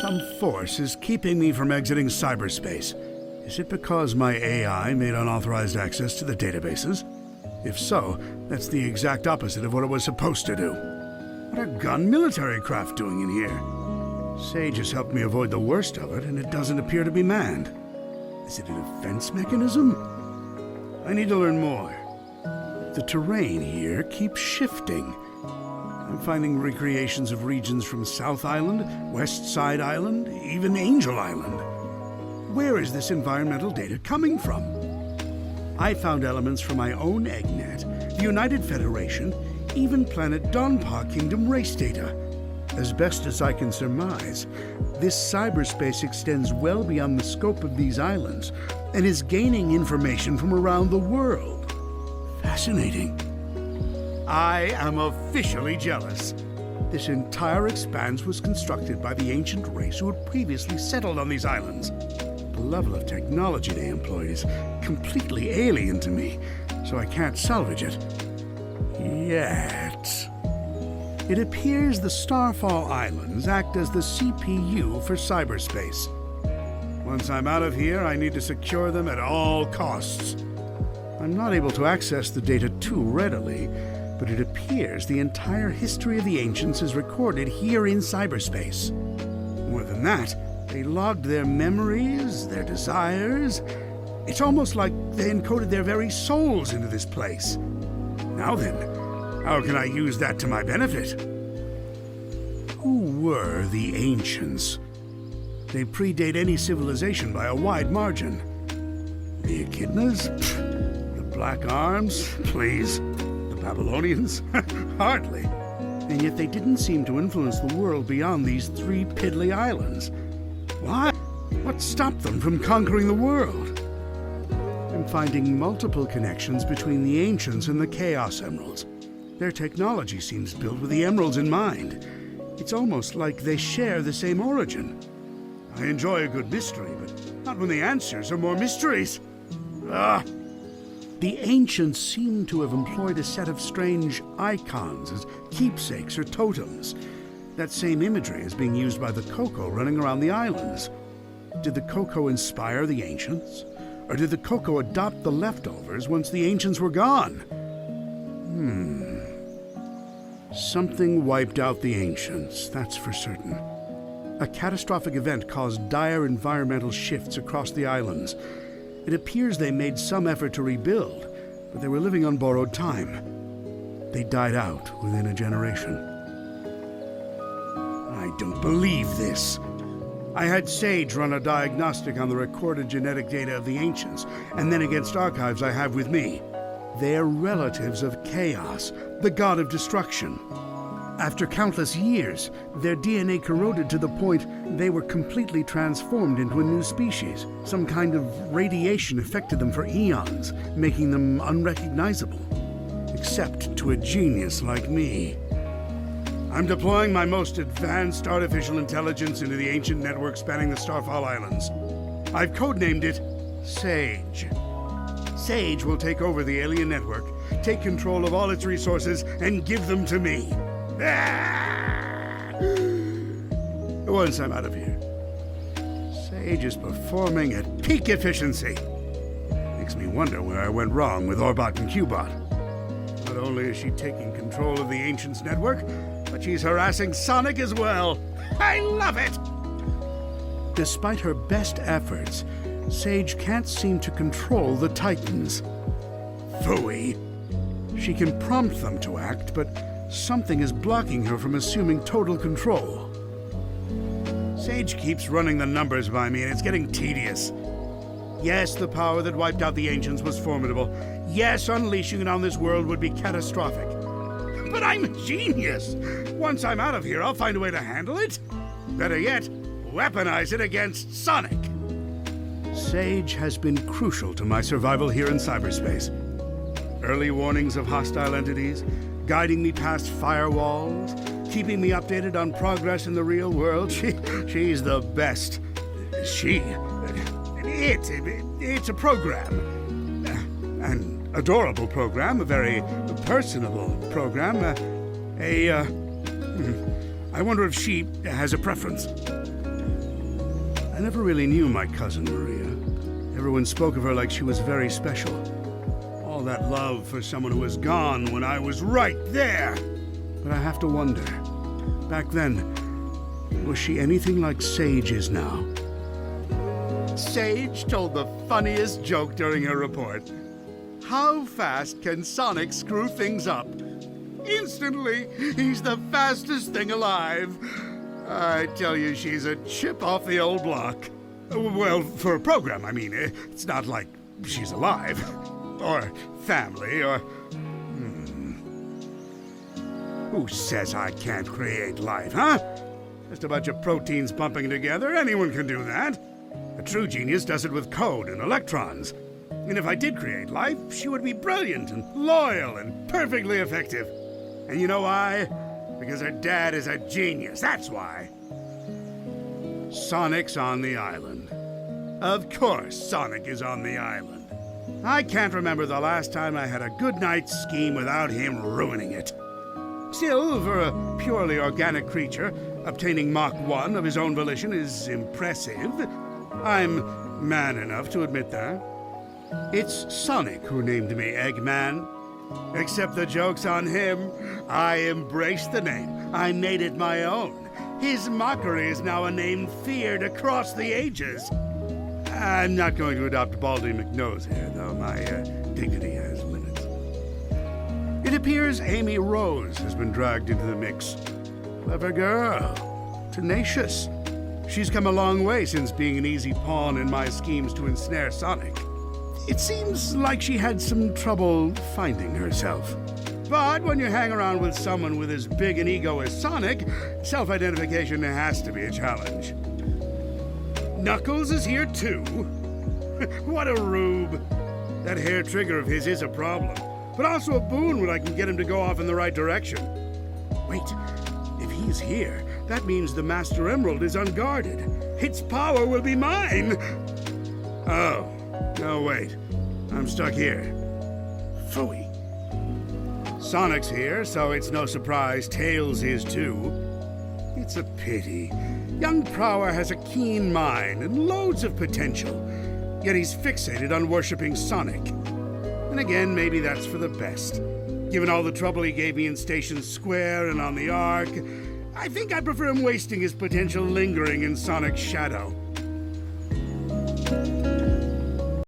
Some force is keeping me from exiting cyberspace. Is it because my AI made unauthorized access to the databases? If so, that's the exact opposite of what it was supposed to do. What are gun military craft doing in here? Sage has helped me avoid the worst of it, and it doesn't appear to be manned. Is it a defense mechanism? I need to learn more. The terrain here keeps shifting. I'm finding recreations of regions from South Island, West Side Island, even Angel Island. Where is this environmental data coming from? I found elements from my own EggNet, the United Federation, even planet Donpa Kingdom race data. As best as I can surmise, this cyberspace extends well beyond the scope of these islands and is gaining information from around the world. Fascinating. I am officially jealous. This entire expanse was constructed by the ancient race who had previously settled on these islands. The level of technology they employed is completely alien to me, so I can't salvage it. Yet. It appears the Starfall Islands act as the CPU for cyberspace. Once I'm out of here, I need to secure them at all costs. I'm not able to access the data too readily, but it appears the entire history of the ancients is recorded here in cyberspace. More than that, they logged their memories, their desires. It's almost like they encoded their very souls into this place. Now then, how can I use that to my benefit? Who were the ancients? They predate any civilization by a wide margin. The Echidnas? The Black Arms? Please. Babylonians? Hardly. And yet they didn't seem to influence the world beyond these 3 piddly islands. Why? What stopped them from conquering the world? I'm finding multiple connections between the ancients and the Chaos Emeralds. Their technology seems built with the emeralds in mind. It's almost like they share the same origin. I enjoy a good mystery, but not when the answers are more mysteries. The ancients seem to have employed a set of strange icons as keepsakes or totems. That same imagery is being used by the Coco running around the islands. Did the Coco inspire the ancients? Or did the Coco adopt the leftovers once the ancients were gone? Something wiped out the ancients, that's for certain. A catastrophic event caused dire environmental shifts across the islands. It appears they made some effort to rebuild, but they were living on borrowed time. They died out within a generation. I don't believe this. I had Sage run a diagnostic on the recorded genetic data of the ancients, and then against archives I have with me. They're relatives of Chaos, the god of destruction. After countless years, their DNA corroded to the point they were completely transformed into a new species. Some kind of radiation affected them for eons, making them unrecognizable. Except to a genius like me. I'm deploying my most advanced artificial intelligence into the ancient network spanning the Starfall Islands. I've codenamed it Sage. Sage will take over the alien network, take control of all its resources, and give them to me. Once I'm out of here. Sage is performing at peak efficiency. Makes me wonder where I went wrong with Orbot and Qbot. Not only is she taking control of the Ancients network, but she's harassing Sonic as well. I love it! Despite her best efforts, Sage can't seem to control the Titans. Phooey. She can prompt them to act, but something is blocking her from assuming total control. Sage keeps running the numbers by me, and it's getting tedious. Yes, the power that wiped out the Ancients was formidable. Yes, unleashing it on this world would be catastrophic. But I'm a genius! Once I'm out of here, I'll find a way to handle it. Better yet, weaponize it against Sonic. Sage has been crucial to my survival here in cyberspace. Early warnings of hostile entities, guiding me past firewalls, keeping me updated on progress in the real world. She's the best. It's a program. An adorable program, a very personable program. I wonder if she has a preference. I never really knew my cousin Maria. Everyone spoke of her like she was very special. All that love for someone who was gone when I was right there. But I have to wonder, back then, was she anything like Sage is now? Sage told the funniest joke during her report. How fast can Sonic screw things up? Instantly, he's the fastest thing alive. I tell you, she's a chip off the old block. Well, for a program, I mean. It's not like she's alive. Or family, or... Who says I can't create life, huh? Just a bunch of proteins bumping together. Anyone can do that. A true genius does it with code and electrons. And if I did create life, she would be brilliant and loyal and perfectly effective. And you know why? Because her dad is a genius, that's why. Sonic's on the island. Of course Sonic is on the island. I can't remember the last time I had a good night's scheme without him ruining it. Still, for a purely organic creature, obtaining Mach 1 of his own volition is impressive. I'm man enough to admit that. It's Sonic who named me Eggman. Except the joke's on him. I embraced the name. I made it my own. His mockery is now a name feared across the ages. I'm not going to adopt Baldy McNose here, though. My dignity has limits. It appears Amy Rose has been dragged into the mix. Clever girl. Tenacious. She's come a long way since being an easy pawn in my schemes to ensnare Sonic. It seems like she had some trouble finding herself. But when you hang around with someone with as big an ego as Sonic, self-identification has to be a challenge. Knuckles is here too? What a rube. That hair trigger of his is a problem, but also a boon when I can get him to go off in the right direction. Wait, if he's here, that means the Master Emerald is unguarded. Its power will be mine! Oh, no wait, I'm stuck here. Phooey. Sonic's here, so it's no surprise Tails is too. It's a pity. Young Prower has a keen mind and loads of potential, yet he's fixated on worshipping Sonic. And again, maybe that's for the best. Given all the trouble he gave me in Station Square and on the Ark, I think I prefer him wasting his potential lingering in Sonic's shadow.